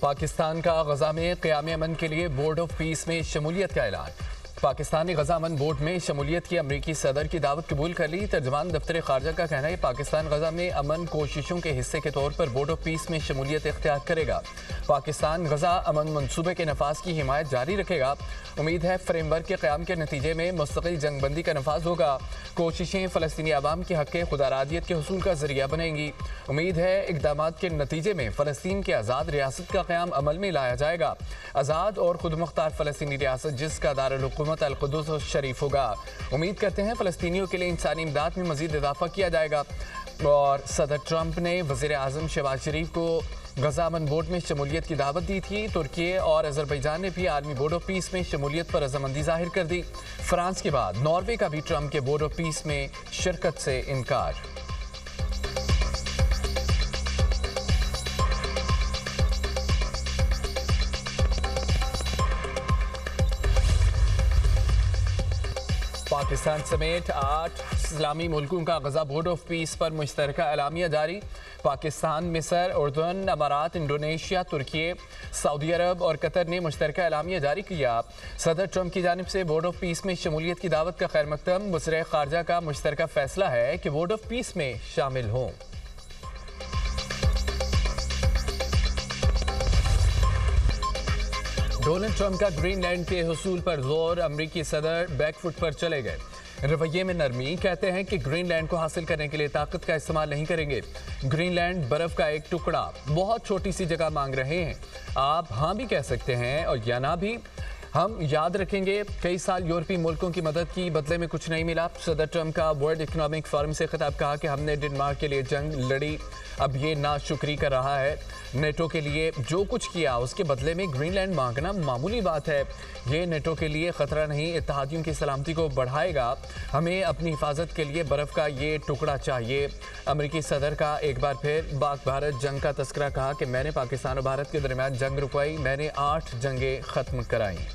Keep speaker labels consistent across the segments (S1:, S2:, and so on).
S1: पाकिस्तान का गजा में क़याम अमन के लिए बोर्ड ऑफ पीस में शमूलियत का ऐलान। पाकिस्तान ने गजा अमन बोर्ड में शमूलियत की अमरीकी सदर की दावत कबूल कर ली। तर्जमान दफ्तर खारजा का कहना है पाकिस्तान गजा में अमन कोशिशों के हिस्से के तौर पर बोर्ड ऑफ पीस में शमूलियत इख्तियार करेगा। पाकिस्तान गजा अमन मनसूबे के नफाज की हिमायत जारी रखेगा। उम्मीद है फ्रेमवर्क के क़याम के नतीजे में मुस्तकिल जंगबंदी का नफाज होगा। कोशिशें फ़लस्तीनी अवाम के हक़ खुदारादियत के हसूल का जरिया बनेंगी। उम्मीद है इक़दामात के नतीजे में फ़लस्तीन की आज़ाद रियासत का क़याम अमल में लाया जाएगा। आज़ाद और खुद मुख्तार फ़लस्तीनी रियासत जिसका दारुल हुकूमत अल-कुद्दुस शरीफ होगा। उम्मीद करते हैं फ़लस्तीनियों के लिए इंसानी इमदाद में मज़ीद इजाफ़ा किया जाएगा। और सदर ट्रंप ने वज़ीर आज़म शहबाज शरीफ को गजा अमन बोर्ड में शमूलियत की दावत दी थी। तुर्की और अज़रबैजान ने भी आलमी बोर्ड ऑफ पीस में शमूलियत पर रज़ामंदी जाहिर कर दी। फ्रांस के बाद नॉर्वे का भी ट्रंप के बोर्ड ऑफ पीस में शिरकत से इनकार। पाकिस्तान समेत 8 इस्लामी मुल्कों का गजा बोर्ड ऑफ पीस पर मुश्तरका एलामिया जारी। पाकिस्तान, मिस्र, उर्दन, अमारात, इंडोनेशिया, तुर्की, सऊदी अरब और कतर ने मुश्तरका एलामिया जारी किया। सदर ट्रंप की जानिब से बोर्ड ऑफ पीस में शमूलियत की दावत का खैर मकदम। वज़ीर खारजा का मुश्तरका फैसला है कि बोर्ड ऑफ पीस में शामिल हों। डोनाल्ड ट्रंप का ग्रीनलैंड के हुसूल पर जोर। अमरीकी सदर बैकफुट पर चले गए। रवैये में नरमी। कहते हैं कि ग्रीनलैंड को हासिल करने के लिए ताकत का इस्तेमाल नहीं करेंगे। ग्रीनलैंड बर्फ का एक टुकड़ा, बहुत छोटी सी जगह मांग रहे हैं। आप हाँ भी कह सकते हैं और या ना भी। हम याद रखेंगे कई साल यूरोपीय मुल्कों की मदद की, बदले में कुछ नहीं मिला। सदर ट्रंप का वर्ल्ड इकोनॉमिक फोरम से खिताब। कहा कि हमने डेनमार्क के लिए जंग लड़ी, अब ये नाशुक्री कर रहा है। नेटो के लिए जो कुछ किया उसके बदले में ग्रीनलैंड मांगना मामूली बात है। ये नेटो के लिए ख़तरा नहीं, इत्तेहादियों की सलामती को बढ़ाएगा। हमें अपनी हिफाजत के लिए बर्फ़ का ये टुकड़ा चाहिए। अमरीकी सदर का एक बार फिर पाक भारत जंग का तस्करा। कहा कि मैंने पाकिस्तान और भारत के दरमियान जंग रुकवाई, मैंने 8 जंगें ख़त्म कराई।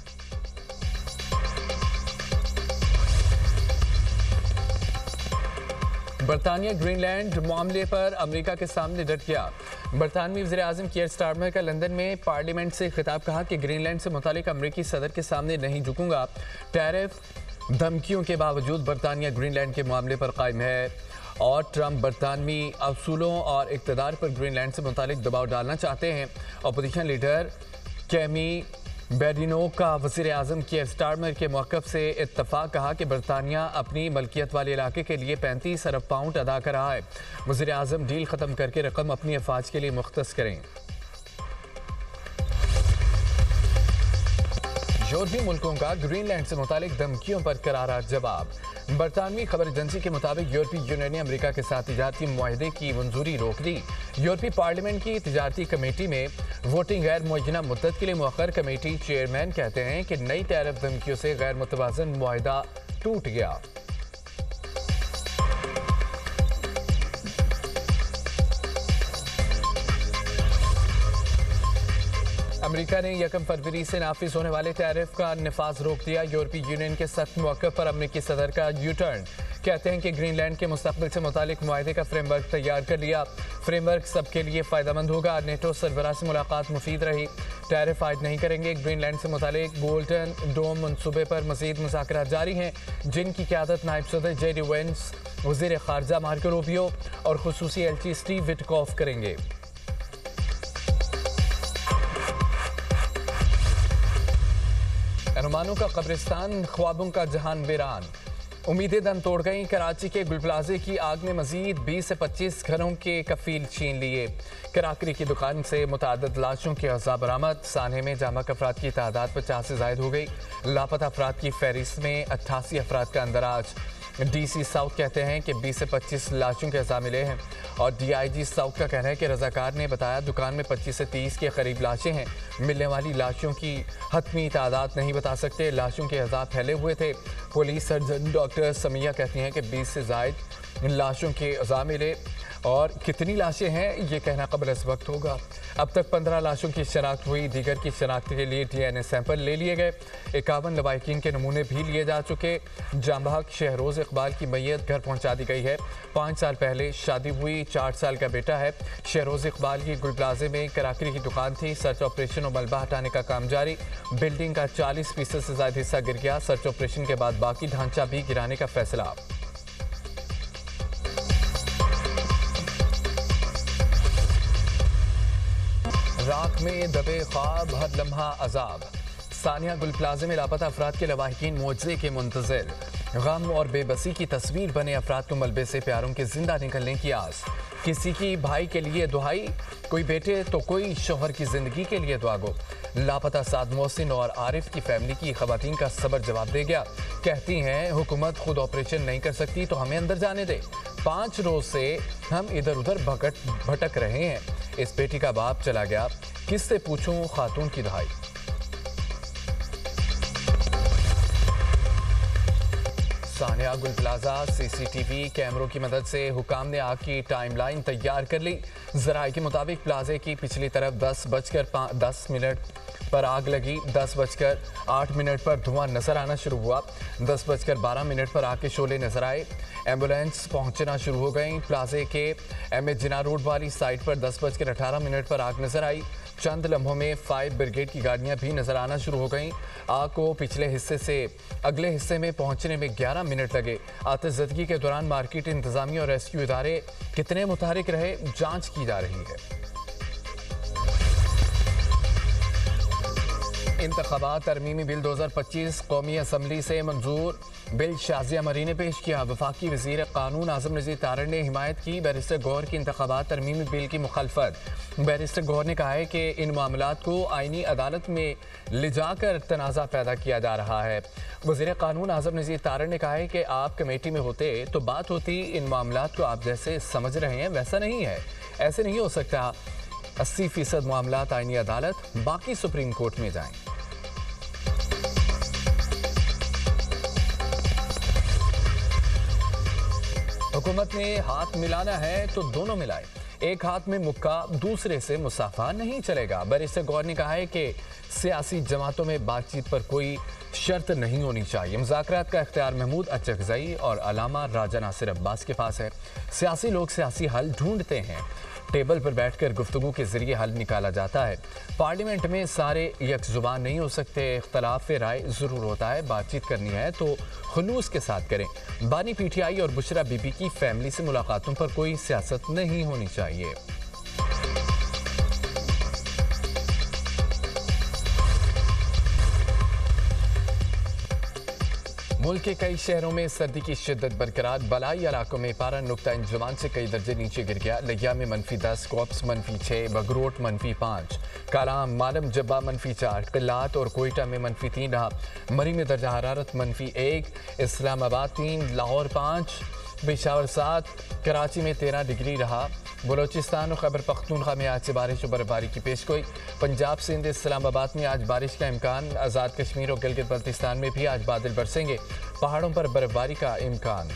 S1: बरतानिया ग्रीनलैंड मामले पर अमेरिका के सामने डट गया। बरतानवी वज़ीर आज़म कीयर स्टारमर का लंदन में पार्लियामेंट से खिताब। कहा कि ग्रीनलैंड से मुतालिक अमेरिकी सदर के सामने नहीं झुकूंगा। टैरिफ धमकियों के बावजूद बरतानिया ग्रीनलैंड के मामले पर कायम है और ट्रंप बरतानवी असूलों और इक़्तिदार पर ग्रीनलैंड से मुतालिक दबाव डालना चाहते हैं। अपोजिशन लीडर कैमी बेडिनो का वज़ीर आज़म कीयर स्टारमर के मौक़िफ़ से इत्तफ़ाक़। कहा कि बरतानिया अपनी मलकियत वाले इलाके के लिए 35 अरब पाउंड अदा कर रहा है। वज़ीर आज़म डील ख़त्म करके रकम अपनी अफवाज के लिए मुख्तस करें। यूरोपीय मुल्कों का ग्रीनलैंड से मुतालिक धमकियों पर करारा जवाब। बरतानवी खबर एजेंसी के मुताबिक यूरोपीय यूनियन ने अमेरिका के साथ तिजारती मुआहदे की मंजूरी रोक दी। यूरोपीय पार्लियामेंट की तिजारती कमेटी में वोटिंग गैर मुअय्यना मुद्दत के लिए मुअख्खर। कमेटी चेयरमैन कहते हैं कि नई टैरिफ धमकियों से गैर मुतवाज़न मुआहदा टूट गया। अमेरिका ने 1 फरवरी से नाफिज होने वाले टैरिफ का नफाज रोक दिया। यूरोपीय यूनियन के सख्त मौक़िफ़ पर अमेरिकी सदर का यू टर्न। कहते हैं कि ग्रीनलैंड के मुस्तक़बिल से मुतालिक मुआहदे का फ्रेमवर्क तैयार कर लिया। फ्रेमवर्क सबके लिए फ़ायदेमंद होगा। नेटो सरबराह से मुलाकात मुफीद रही। टैरिफ आयद नहीं करेंगे। ग्रीनलैंड से मुतालिक गोल्डन डोम मनसूबे पर मज़ीद मुज़ाकरात जारी हैं, जिनकी क़यादत नायब सदर जेडी वेंस, वज़ीर ख़ारजा मार्को रूबियो और ख़ुसूसी एलची स्टीव विटकॉफ करेंगे। अरमानों का कब्रिस्तान, ख्वाबों का जहान वीरान। उम्मीदें दम तोड़ गईं। कराची के गुल प्लाजे की आग ने मजीद 20 से 25 घरों के कफील छीन लिए। कराकरी की दुकान से मुतादद लाशों के अज़ा बरामद। सान्हे में जामक अफराद की तादाद 50 से ज़ायद हो गई। लापता अफराद की फहरिस्त में 88 अफराद का अंदराज। DC साउथ कहते हैं कि 20 से 25 लाशों के अज़ा मिले हैं और DIG साउथ का कहना है कि रज़ाकार ने बताया दुकान में 25 से 30 के करीब लाशें हैं। मिलने वाली लाशों की हतमी तादाद नहीं बता सकते। लाशों के अज़ा फैले हुए थे। पुलिस सर्जन डॉक्टर समिया कहती हैं कि 20 से ज़ायद लाशों के अज़ा मिले। और कितनी लाशें हैं ये कहना कबल इस वक्त होगा। अब तक 15 लाशों की शनाख्त हुई। दीगर की शनाख्त के लिए DNA सैंपल ले लिए गए। 51 लवाहिकीन के नमूने भी लिए जा चुके। जांबाग शहरोज इकबाल की मैयत घर पहुंचा दी गई है। 5 साल पहले शादी हुई, 4 साल का बेटा है। शहरोज इकबाल की गुल प्लाजे में कराकरी की दुकान थी। सर्च ऑपरेशन और मलबा हटाने का काम जारी। बिल्डिंग का 40% से ज्यादा हिस्सा गिर गया। सर्च ऑपरेशन के बाद बाकी ढांचा भी गिराने का फैसला। राख में दबे ख्वाब, हर लम्हा अजाब। सानिया गुल प्लाजे में लापता अफराद के लवाहिकीन मुआवजे के मुंतजिर। गम और बेबसी की तस्वीर बने अफराद को मलबे से प्यारों के जिंदा निकलने की आस। किसी की भाई के लिए दुआई, कोई बेटे तो कोई शोहर की जिंदगी के लिए दुआ गो। लापता साद मोहसिन और आरिफ की फैमिली की खवातीन का सबर जवाब दे गया। कहती हैं हुकूमत खुद ऑपरेशन नहीं कर सकती तो हमें अंदर जाने दे। 5 रोज से हम इधर उधर भटक रहे हैं। इस बेटी का बाप चला गया, किससे पूछूं खातून की दुहाई। सानिया गुल प्लाजा CCTV कैमरों की मदद से हुकाम ने आग की टाइमलाइन तैयार कर ली। जराये के मुताबिक प्लाजे की पिछली तरफ 10:10 पर आग लगी। 10:08 पर धुआं नजर आना शुरू हुआ। 10:12 पर आग के शोले नजर आए। एम्बुलेंस पहुंचना शुरू हो गई। प्लाजे के MH जिना रोड वाली साइड पर 10:18 पर आग नजर आई। चंद लम्हों में फायर ब्रिगेड की गाड़ियां भी नजर आना शुरू हो गईं। आग को पिछले हिस्से से अगले हिस्से में पहुंचने में 11 मिनट लगे। आतिशज़दगी के दौरान मार्केट इंतजामिया और रेस्क्यू इदारे कितने मुतहरिक रहे, जांच की जा रही है। इंतखाबात तरमीमी बिल 2025 कौमी असम्बली से मंजूर। बिल शाजिया मरी ने पेश किया। वफाकी वज़ीर कानून आज़म नज़ीर तारड़ ने हिमायत की। बैरिस्टर गौहर की इंतखाबात तरमीमी बिल की मुखालफत। बैरिस्टर गौहर ने कहा है कि इन मामलात को आईनी अदालत में ले जाकर तनाज़ा पैदा किया जा रहा है। वज़ीर कानून आज़म नज़ीर तारड़ ने कहा है कि आप कमेटी में होते तो बात होती। इन मामलात को आप जैसे समझ रहे हैं वैसा नहीं है। ऐसे नहीं हो सकता। 80% मामलात आईनी अदालत, बाकी सुप्रीम कोर्ट में जाएं। हुकूमत ने हाथ मिलाना है तो दोनों मिलाए। एक हाथ में मुक्का, दूसरे से मुसाफा नहीं चलेगा। बैरिस्टर गौहर ने कहा है कि सियासी जमातों में बातचीत पर कोई शर्त नहीं होनी चाहिए। मुज़ाकरात का इख्तियार महमूद अचकज़ई और अलामा राजा नासिर अब्बास के पास है। सियासी लोग सियासी हल ढूंढते हैं। टेबल पर बैठकर गुफ्तगू के जरिए हल निकाला जाता है। पार्लियामेंट में सारे यकजुबान नहीं हो सकते। इख्तलाफ राय ज़रूर होता है। बातचीत करनी है तो खुलूस के साथ करें। बानी PTI और बुशरा बीबी की फैमिली से मुलाकातों पर कोई सियासत नहीं होनी चाहिए। मुल्क के कई शहरों में सर्दी की शिद्दत बरकरार। बलाई इलाकों में पारा नुक्ता इंजमान से कई दर्जे नीचे गिर गया। लिया में -10, कोप्स -6, बगरोट -5, कालाम, मालम जब्बा -4, किलात और कोयटा में -3 रहा। मरी में दर्जा हरारत -1, इस्लामाबाद 3, लाहौर 5, पेशावर 7, कराची में 13 डिग्री रहा। बलोचिस्तान और खैबर पख्तूनख्वा में आज से बारिश और बर्फबारी की पेशगोई। पंजाब, सिंध, इस्लामाबाद में आज बारिश का इम्कान। आज़ाद कश्मीर और गिलगित बल्तिस्तान में भी आज बादल बरसेंगे। पहाड़ों पर बर्फबारी का इम्कान।